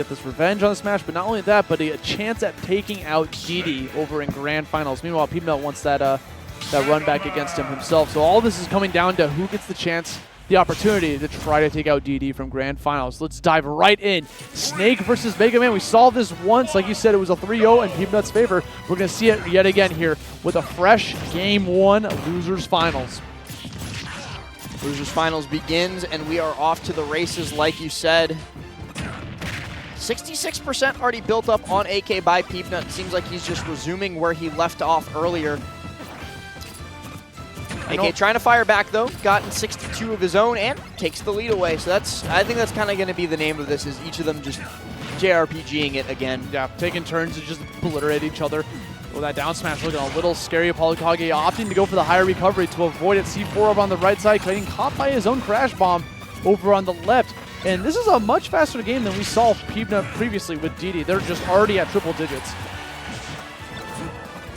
get this revenge on the Smash, but not only that, but a chance at taking out DD over in Grand Finals. Meanwhile, Peabnut wants that run back against him himself. So all this is coming down to who gets the chance, the opportunity to try to take out DD from Grand Finals. Let's dive right in. Snake versus Mega Man. We saw this once. Like you said, it was a 3-0 in Peabnut's favor. We're going to see it yet again here with a fresh Game 1 Losers Finals. Losers Finals begins, and we are off to the races like you said. 66% already built up on AK by Peabnut. Seems like he's just resuming where he left off earlier. AK trying to fire back though, gotten 62 of his own and takes the lead away. So I think that's kind of going to be the name of this, is each of them just JRPGing it again. Yeah, taking turns to just obliterate each other. Well, that down smash looking a little scary. ApolloKage opting to go for the higher recovery to avoid it. C4 over on the right side, getting caught by his own crash bomb over on the left. And this is a much faster game than we saw Peabnut previously with DD. They're just already at triple digits.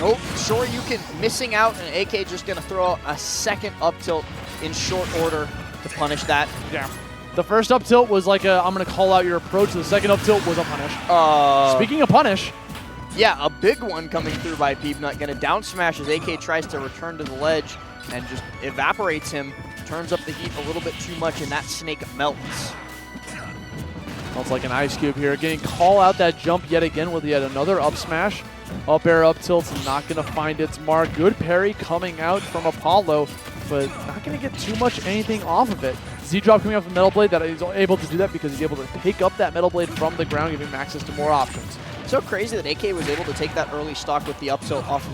Oh, sure you can. Missing out, and AK just going to throw a second up tilt in short order to punish that. Yeah. The first up tilt was like I'm going to call out your approach. The second up tilt was a punish. Speaking of punish. Yeah, a big one coming through by Peabnut. Going to down smash as AK tries to return to the ledge and just evaporates him. Turns up the heat a little bit too much, and that Snake melts. Melts like an ice cube here. Getting call out that jump yet again with yet another up smash. Up air, up tilt's not going to find its mark. Good parry coming out from Apollo, but not going to get too much anything off of it. Z-drop coming off the Metal Blade, that he's able to do that because he's able to pick up that Metal Blade from the ground, giving him access to more options. So crazy that AK was able to take that early stock with the up tilt off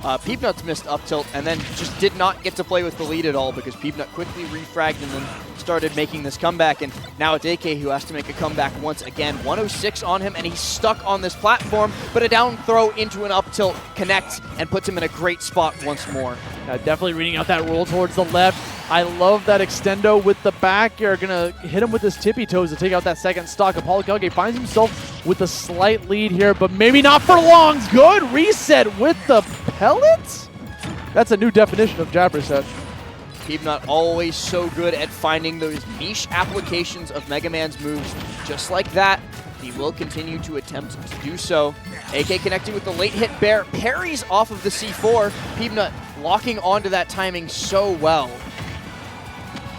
of Peabnut's missed up tilt, and then just did not get to play with the lead at all because Peabnut quickly refragged and then started making this comeback, and now it's AK who has to make a comeback once again. 106 on him, and he's stuck on this platform, but a down throw into an up tilt connects and puts him in a great spot once more. Yeah, definitely reading out that roll towards the left. I love that extendo with the back. You're going to hit him with his tippy toes to take out that second stock. ApolloKage finds himself with a slight lead here, but maybe not for long. Good reset with the pellets? That's a new definition of jab reset. Peabnut always so good at finding those niche applications of Mega Man's moves. Just like that, he will continue to attempt to do so. AK connecting with the late hit bear, parries off of the C4. Peabnut locking onto that timing so well.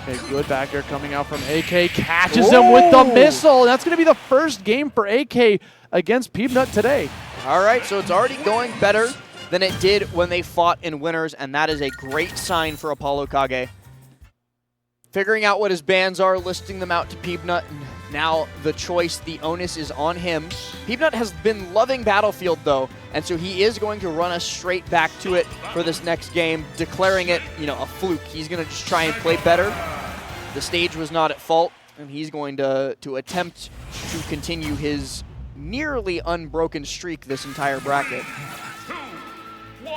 Okay, good back air coming out from AK. Catches him with the missile. That's going to be the first game for AK against Peabnut today. All right, so it's already going better than it did when they fought in Winners, and that is a great sign for ApolloKage. Figuring out what his bans are, listing them out to Peabnut, and now the choice, the onus is on him. Peabnut has been loving Battlefield though, and so he is going to run us straight back to it for this next game, declaring it, a fluke. He's going to just try and play better. The stage was not at fault, and he's going to attempt to continue his nearly unbroken streak this entire bracket.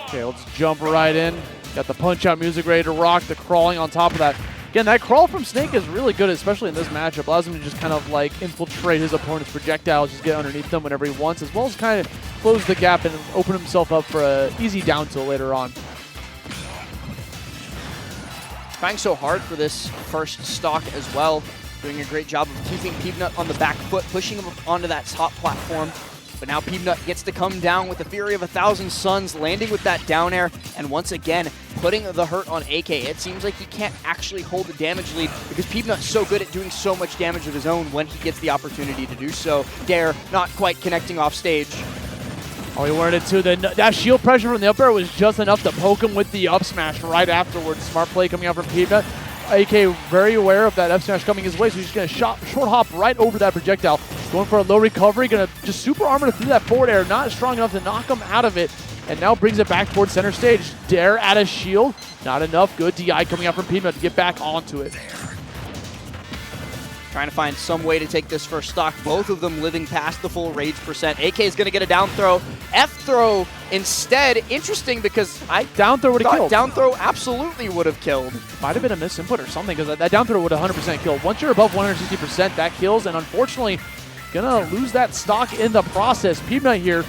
Okay, let's jump right in. Got the punch-out music ready to rock, the crawling on top of that. Again, that crawl from Snake is really good, especially in this matchup. Allows him to just kind of like infiltrate his opponent's projectiles, just get underneath them whenever he wants, as well as kind of close the gap and open himself up for an easy down tilt later on. Trying so hard for this first stock as well. Doing a great job of keeping Peabnut on the back foot, pushing him onto that top platform. But now Peabnut gets to come down with the Fury of 1,000 Suns, landing with that down air, and once again, putting the hurt on AK. It seems like he can't actually hold the damage lead because Peabnut's so good at doing so much damage of his own when he gets the opportunity to do so. Dare not quite connecting off stage. Oh, he wanted it too. That shield pressure from the up air was just enough to poke him with the up smash right afterwards. Smart play coming out from Peabnut. AK very aware of that up smash coming his way, so he's just going to short hop right over that projectile. Going for a low recovery, going to just super armor through that forward air, not strong enough to knock him out of it, and now brings it back towards center stage. Dare at a shield, not enough. Good DI coming out from Peabnut to get back onto it. Trying to find some way to take this first stock. Both of them living past the full rage percent. AK is going to get a down throw. F throw instead. Interesting because I down throw would have killed. Down throw absolutely would have killed. Might have been a misinput or something because that down throw would have 100% killed. Once you're above 160%, that kills, and unfortunately, gonna lose that stock in the process. Peabnut here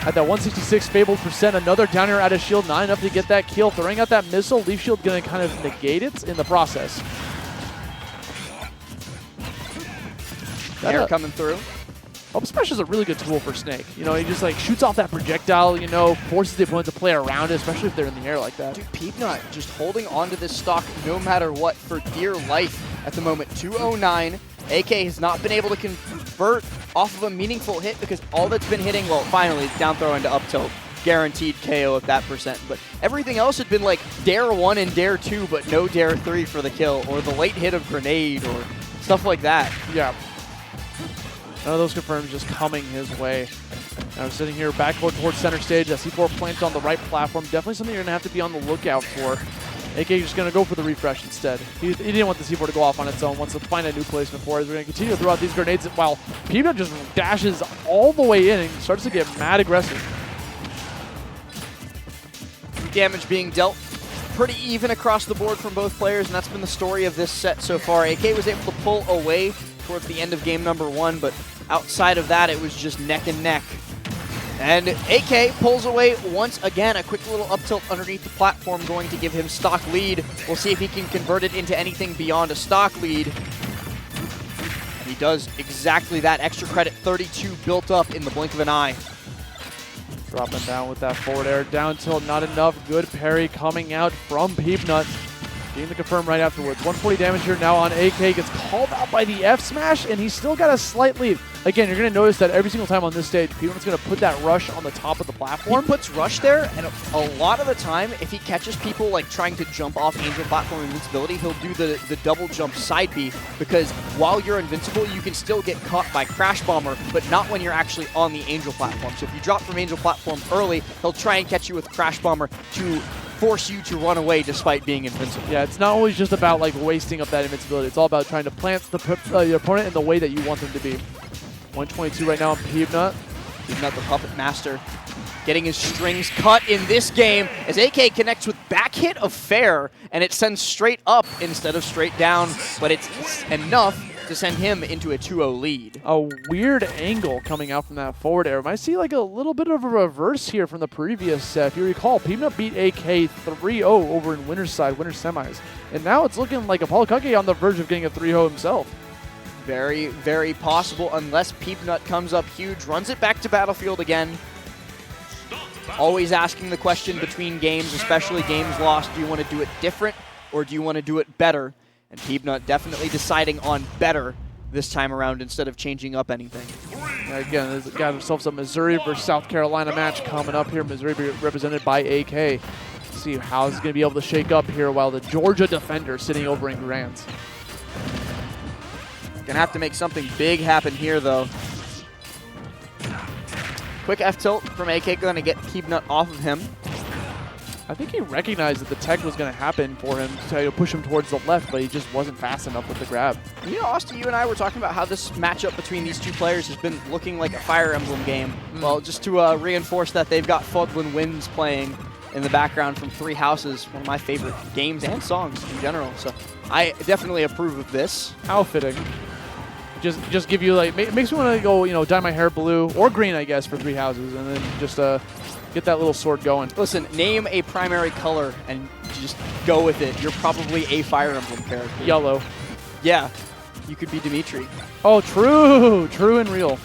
at that 166 fabled percent. Another down air out of shield, not enough to get that kill. Throwing out that missile, Leaf Shield gonna kind of negate it in the process. Air coming through. Up smash is a really good tool for Snake. You know, he just like shoots off that projectile, you know, forces the opponent to play around it, especially if they're in the air like that. Dude, Peabnut just holding onto this stock no matter what for dear life at the moment. 209. AK has not been able to convert off of a meaningful hit because all that's been hitting, well, finally, down throw into up tilt. Guaranteed KO at that percent. But everything else had been like dare 1 and dare 2, but no dare 3 for the kill, or the late hit of grenade, or stuff like that. Yeah. None of those confirms just coming his way. Now sitting here back towards center stage. That C4 planted on the right platform. Definitely something you're going to have to be on the lookout for. AK just going to go for the refresh instead. He didn't want the C4 to go off on its own. Wants to find a new placement for it. We're going to continue to throw out these grenades while Peabnut just dashes all the way in and starts to get mad aggressive. Damage being dealt pretty even across the board from both players, and that's been the story of this set so far. AK was able to pull away towards the end of game number 1, but outside of that, it was just neck and neck. And AK pulls away once again. A quick little up tilt underneath the platform going to give him stock lead. We'll see if he can convert it into anything beyond a stock lead. And he does exactly that. Extra credit 32 built up in the blink of an eye. Dropping down with that forward air. Down tilt, not enough. Good parry coming out from Peabnut. Getting the confirm right afterwards. 140 damage here now on AK. Gets called out by the F smash, and he's still got a slight lead. Again, you're going to notice that every single time on this stage, Peabnut's going to put that rush on the top of the platform. He puts rush there, and a lot of the time, if he catches people like trying to jump off Angel platform invincibility, he'll do the double jump side B, because while you're invincible, you can still get caught by Crash Bomber, but not when you're actually on the Angel platform. So if you drop from Angel platform early, he'll try and catch you with Crash Bomber to force you to run away despite being invincible. Yeah, it's not always just about like wasting up that invincibility. It's all about trying to plant your opponent in the way that you want them to be. 122 right now on Peabnut. Peabnut, the puppet master, getting his strings cut in this game as AK connects with back hit of fair, and it sends straight up instead of straight down, but it's enough to send him into a 2-0 lead. A weird angle coming out from that forward air. Might see like a little bit of a reverse here from the previous set. If you recall, Peabnut beat AK 3-0 over in winner's side, winner's semis. And now it's looking like ApolloKage on the verge of getting a 3-0 himself. Very, very possible unless Peabnut comes up huge, runs it back to Battlefield again. Always asking the question between games, especially games lost, do you want to do it different or do you want to do it better? And Peabnut definitely deciding on better this time around instead of changing up anything. Again, there's got himself a Missouri versus South Carolina match coming up here. Missouri represented by AK. Let's see how he's going to be able to shake up here while the Georgia defender sitting over in Grants. Gonna have to make something big happen here, though. Quick F tilt from AK, gonna get Peabnut off of him. I think he recognized that the tech was going to happen for him to push him towards the left, but he just wasn't fast enough with the grab. You know, Austin, you and I were talking about how this matchup between these two players has been looking like a Fire Emblem game. Well, just to reinforce that, they've got Fuglin Winds playing in the background from Three Houses, one of my favorite games and songs in general. So I definitely approve of this. How fitting. Just give you like, makes me want to go, you know, dye my hair blue or green, I guess, for Three Houses, and then just get that little sword going. Listen, name a primary color and just go with it. You're probably a Fire Emblem character. Yellow. Yeah, you could be Dimitri. Oh, true. True and real.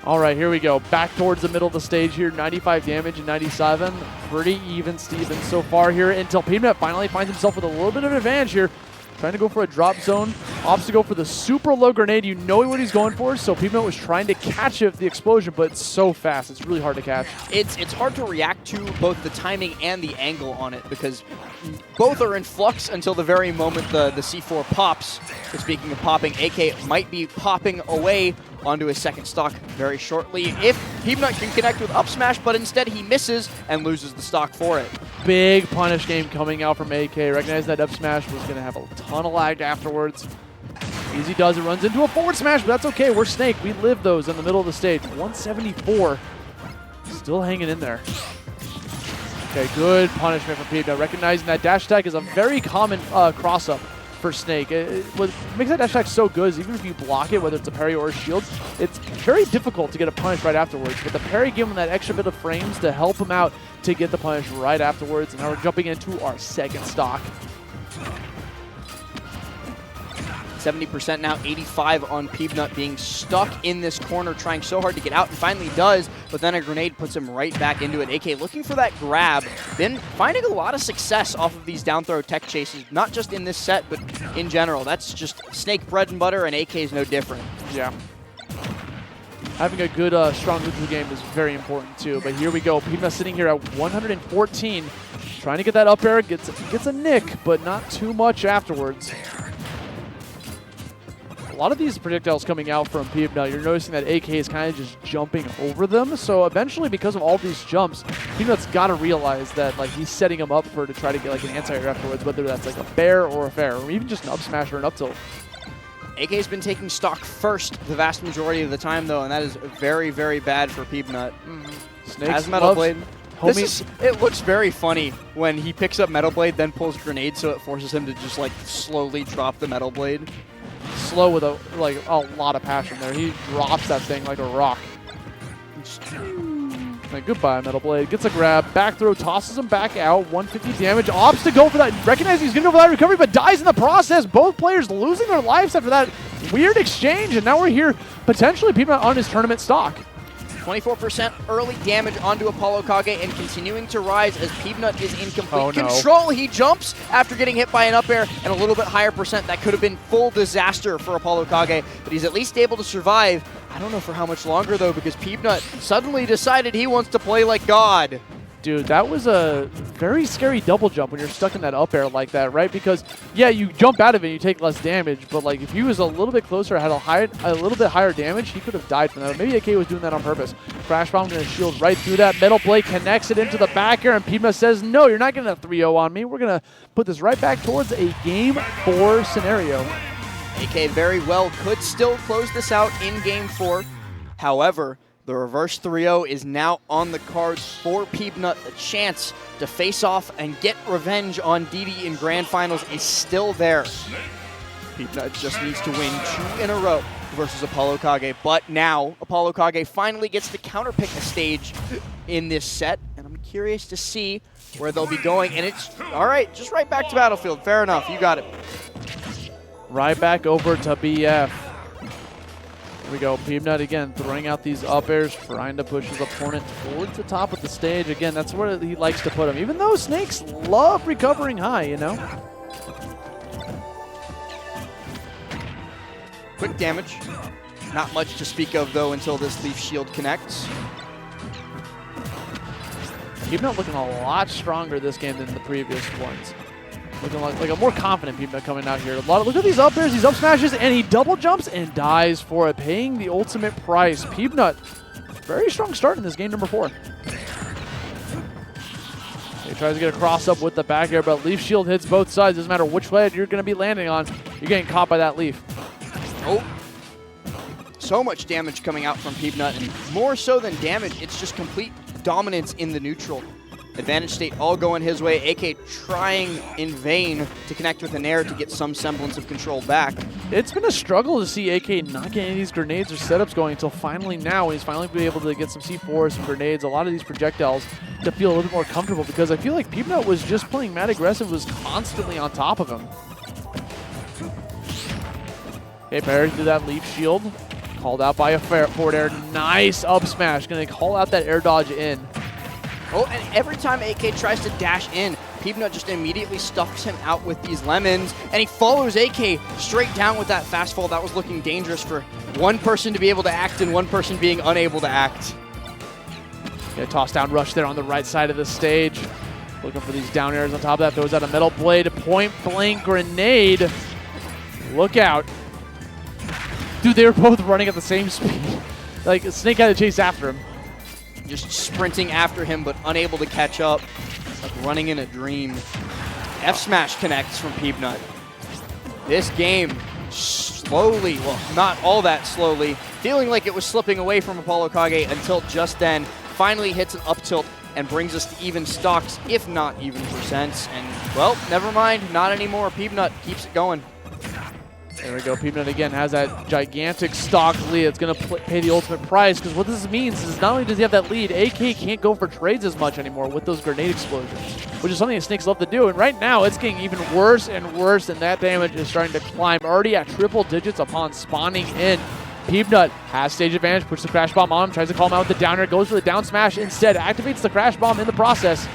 All right, here we go. Back towards the middle of the stage here. 95 damage and 97. Pretty even, Steven, so far here until Peabnut finally finds himself with a little bit of an advantage here. Trying to go for a drop zone. Opts to go for the super low grenade. You know what he's going for. So Peabnut was trying to catch it, the explosion, but it's so fast. It's really hard to catch. It's hard to react to both the timing and the angle on it because both are in flux until the very moment the C4 pops. But speaking of popping, AK might be popping away onto his second stock very shortly if Peabnut can connect with up smash, but instead he misses and loses the stock for it. Big punish game coming out from AK. Recognize that up smash was going to have a ton of lag afterwards. Easy does it, runs into a forward smash, but that's okay. We're Snake. We live those in the middle of the stage. 174. Still hanging in there. Okay, good punishment from Peabnut. Recognizing that dash attack is a very common cross-up for Snake. What makes that dash attack so good is even if you block it, whether it's a parry or a shield, it's very difficult to get a punish right afterwards. But the parry gave him that extra bit of frames to help him out to get the punish right afterwards. And now we're jumping into our second stock. 70% now, 85 on Peabnut, being stuck in this corner, trying so hard to get out, and finally does, but then a grenade puts him right back into it. AK looking for that grab, been finding a lot of success off of these down throw tech chases, not just in this set, but in general. That's just Snake bread and butter, and AK is no different. Yeah. Having a good, strong neutral game is very important too. But here we go. Peabnut sitting here at 114, trying to get that up air. Gets a nick, but not too much afterwards. A lot of these projectiles coming out from Peabnut, you're noticing that AK is kind of just jumping over them. So eventually, because of all these jumps, Peabnut's got to realize that like he's setting him up to try to get like an anti-air afterwards, whether that's like a bear or a fair, or even just an up smash or an up tilt. AK's been taking stock first the vast majority of the time, though, and that is very, very bad for Peabnut. Snakes Has Metal Blade. Homie. It looks very funny when he picks up Metal Blade, then pulls grenade, so it forces him to just like slowly drop the Metal Blade. Slow with a lot of passion there. He drops that thing like a rock. Like, goodbye, Metal Blade. Gets a grab, back throw, tosses him back out. 150 damage. Opts to go for that. Recognizing he's going to go for that recovery, but dies in the process. Both players losing their lives after that weird exchange, and now we're here potentially Peabnut on his tournament stock. 24% early damage onto ApolloKage and continuing to rise as Peabnut is in complete control. He jumps after getting hit by an up air and a little bit higher percent. That could have been full disaster for ApolloKage, but he's at least able to survive. I don't know for how much longer, though, because Peabnut suddenly decided he wants to play like God. Dude, that was a very scary double jump when you're stuck in that up air like that, right? Because, yeah, you jump out of it and you take less damage, but like if he was a little bit closer, had a little bit higher damage, he could have died from that. Maybe AK was doing that on purpose. Crash Bomb going to shield right through that. Metal Blade connects it into the back air, and Peabnut says, no, you're not getting a 3-0 on me. We're going to put this right back towards a Game 4 scenario. AK very well could still close this out in Game 4. However, the reverse 3-0 is now on the cards for Peabnut. The chance to face off and get revenge on DD in Grand Finals is still there. Peabnut just needs to win 2 in a row versus ApolloKage. But now, ApolloKage finally gets to counterpick a stage in this set. And I'm curious to see where they'll be going. And it's, all right, just right back to Battlefield. Fair enough, you got it. Right back over to BF. Here we go. Peabnut again throwing out these up airs, trying to push his opponent towards the top of the stage. Again, that's where he likes to put him. Even though Snakes love recovering high, you know? Quick damage. Not much to speak of, though, until this Leaf Shield connects. Peabnut looking a lot stronger this game than the previous ones. Looking like a more confident Peabnut coming out here. Look at these up airs, these up smashes, and he double jumps and dies for it, paying the ultimate price. Peabnut, very strong start in this game number 4. He tries to get a cross up with the back air, but Leaf Shield hits both sides. Doesn't matter which way you're going to be landing on, you're getting caught by that Leaf. Oh. So much damage coming out from Peabnut, and more so than damage, it's just complete dominance in the neutral. Advantage state all going his way. AK trying in vain to connect with an air to get some semblance of control back. It's been a struggle to see AK not getting any of these grenades or setups going until finally now he's finally been able to get some C4s, some grenades, a lot of these projectiles to feel a little bit more comfortable, because I feel like Peabnut was just playing mad aggressive, was constantly on top of him. Okay, buried through that Leaf Shield. Called out by a forward air. Nice up smash. Going to call out that air dodge in. Oh, and every time AK tries to dash in, Peabnut just immediately stuffs him out with these lemons, and he follows AK straight down with that fast fall. That was looking dangerous for one person to be able to act and one person being unable to act. Get a toss down rush there on the right side of the stage. Looking for these down airs on top of that. Throws out a Metal Blade, point blank grenade. Look out. Dude, they were both running at the same speed. Like, Snake had to chase after him. Just sprinting after him, but unable to catch up. Like running in a dream. F-Smash connects from Peabnut. This game slowly, well, not all that slowly, feeling like it was slipping away from ApolloKage until just then. Finally hits an up tilt and brings us to even stocks, if not even percents. And, well, never mind, not anymore. Peabnut keeps it going. There we go. Peabnut again has that gigantic stock lead. It's going to pay the ultimate price, because what this means is not only does he have that lead, AK can't go for trades as much anymore with those grenade explosions, which is something that Snakes love to do. And right now, it's getting even worse and worse, and that damage is starting to climb. Already at triple digits upon spawning in. Peabnut has stage advantage, puts the crash bomb on him, tries to call him out with the downer, goes for the down smash instead, activates the crash bomb in the process.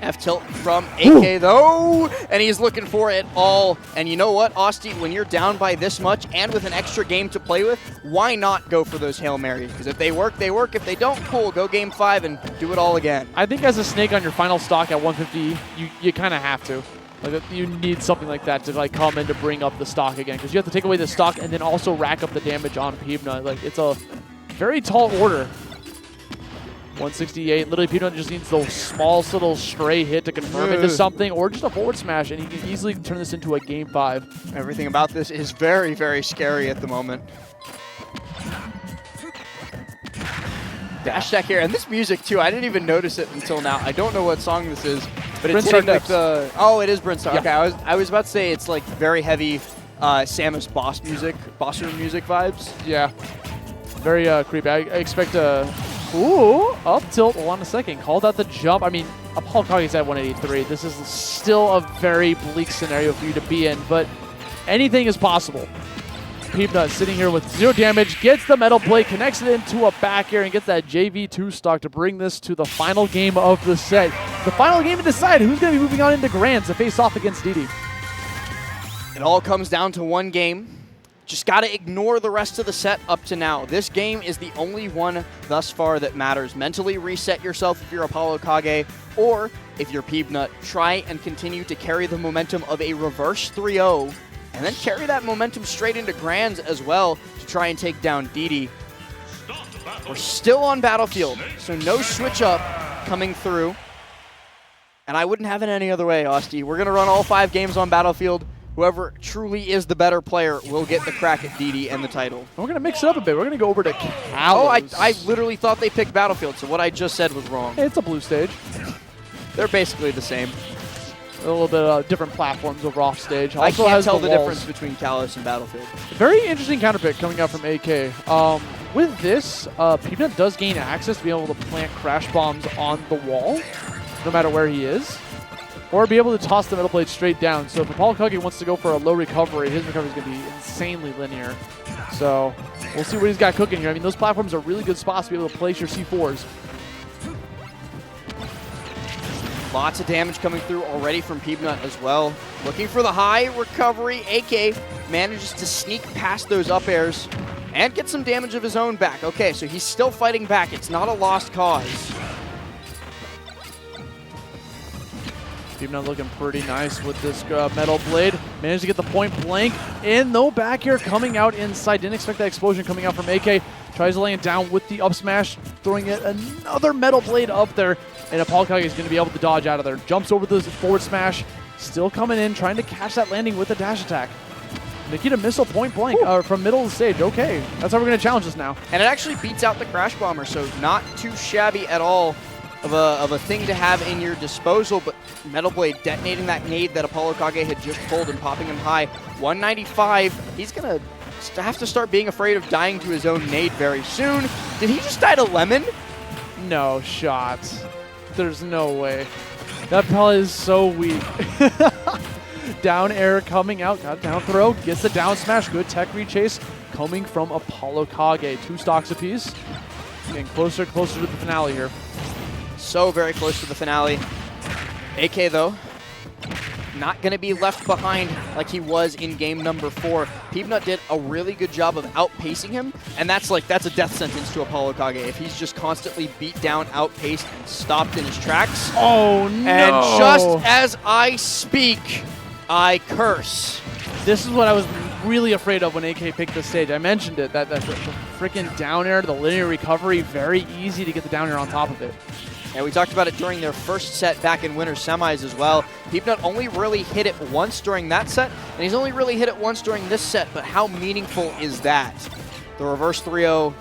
F-tilt from AK though, and he's looking for it all. And you know what, Austin, when you're down by this much and with an extra game to play with, why not go for those Hail Marys? Because if they work, they work. If they don't, cool, go game 5 and do it all again. I think as a Snake on your final stock at 150, you kind of have to. Like, you need something like that to like come in to bring up the stock again, because you have to take away the stock and then also rack up the damage on Peabnut. Like, it's a very tall order. 168. Literally, Peabnut just needs those small little stray hit to confirm into something, or just a forward smash, and he can easily turn this into a game 5. Everything about this is very, very scary at the moment. Dash attack here, and this music too, I didn't even notice it until now. I don't know what song this is, but it's hitting like the... Oh, it is Brinstar. Yeah. Okay, I was about to say it's like very heavy Samus boss room music vibes. Yeah, very creepy. I expect a... Ooh, up tilt 1 second. Called out the jump. I mean, ApolloKage's at 183. This is still a very bleak scenario for you to be in, but anything is possible. Peabnut sitting here with 0 damage, gets the metal blade, connects it into a back air, and gets that JV2 stock to bring this to the final game of the set. The final game to decide who's going to be moving on into Grands to face off against DD. It all comes down to one game. Just got to ignore the rest of the set up to now. This game is the only one thus far that matters. Mentally reset yourself if you're ApolloKage, or if you're Peabnut, try and continue to carry the momentum of a reverse 3-0, and then carry that momentum straight into Grands as well to try and take down DD. We're still on Battlefield, so no switch up coming through. And I wouldn't have it any other way, Austin. We're going to run all 5 games on Battlefield. Whoever truly is the better player will get the crack at DD and the title. And we're going to mix it up a bit. We're going to go over to Kalos. Oh, I literally thought they picked Battlefield, so what I just said was wrong. It's a blue stage. They're basically the same. A little bit of different platforms over off stage. I can't tell the difference between Kalos and Battlefield. Very interesting counterpick coming out from AK. With this, Peabnut does gain access to be able to plant crash bombs on the wall, no matter where he is, or be able to toss the metal blade straight down. So if ApolloKage wants to go for a low recovery, his recovery is going to be insanely linear. So we'll see what he's got cooking here. I mean, those platforms are really good spots to be able to place your C4s. Lots of damage coming through already from Peabnut as well. Looking for the high recovery. AK manages to sneak past those up airs and get some damage of his own back. Okay, so he's still fighting back. It's not a lost cause. Peabnut looking pretty nice with this metal blade. Managed to get the point blank in. No back here coming out inside. Didn't expect that explosion coming out from AK. Tries to lay it down with the up smash, throwing yet another metal blade up there. And ApolloKage is going to be able to dodge out of there. Jumps over the forward smash. Still coming in, trying to catch that landing with a dash attack. Nikita missile point blank from middle of the stage. Okay, that's how we're going to challenge this now. And it actually beats out the Crash Bomber, so not too shabby at all of a thing to have in your disposal, but Metal Blade detonating that nade that ApolloKage had just pulled and popping him high. 195, he's going to have to start being afraid of dying to his own nade very soon. Did he just die to Lemon? No shot. There's no way. That probably is so weak. Down air coming out, got down throw, gets the down smash, good tech rechase coming from ApolloKage. 2 stocks apiece. Getting closer and closer to the finale here. So very close to the finale. AK though, not going to be left behind like he was in game number 4. Peabnut did a really good job of outpacing him, and that's a death sentence to ApolloKage if he's just constantly beat down, outpaced, and stopped in his tracks. Oh no! And just as I speak, I curse. This is what I was really afraid of when AK picked the stage. I mentioned it, that the freaking down air, the linear recovery, very easy to get the down air on top of it. And we talked about it during their first set back in Winter Semis as well. Peabnut only really hit it once during that set, and he's only really hit it once during this set, but how meaningful is that? The reverse 3-0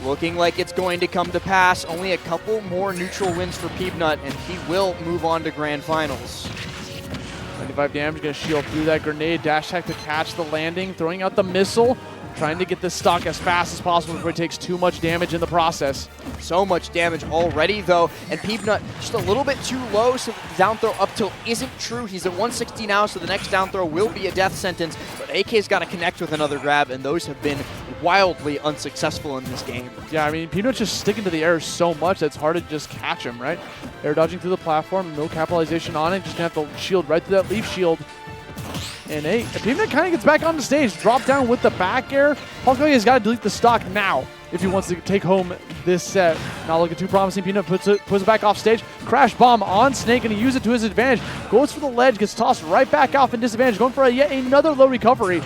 looking like it's going to come to pass. Only a couple more neutral wins for Peabnut, and he will move on to Grand Finals. 25 damage, gonna shield through that grenade. Dash tech to catch the landing, throwing out the missile. Trying to get this stock as fast as possible before he takes too much damage in the process. So much damage already, though, and Peabnut just a little bit too low, so the down throw up tilt isn't true. He's at 160 now, so the next down throw will be a death sentence, but AK's got to connect with another grab, and those have been wildly unsuccessful in this game. Yeah, I mean, Peabnut's just sticking to the air so much that it's hard to just catch him, right? Air dodging through the platform, no capitalization on it, just gonna have to shield right through that leaf shield. And Peabnut kind of gets back on the stage, drop down with the back air. ApolloKage has got to delete the stock now if he wants to take home this set. Not looking too promising. Peabnut puts it back off stage. Crash bomb on Snake, and he uses it to his advantage. Goes for the ledge, gets tossed right back off in disadvantage. Going for yet another low recovery.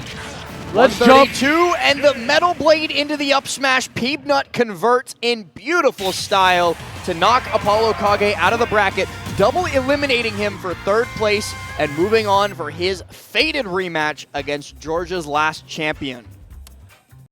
Let's jump. And the metal blade into the up smash. Peabnut converts in beautiful style to knock ApolloKage out of the bracket, double eliminating him for third place and moving on for his fated rematch against Georgia's last champion.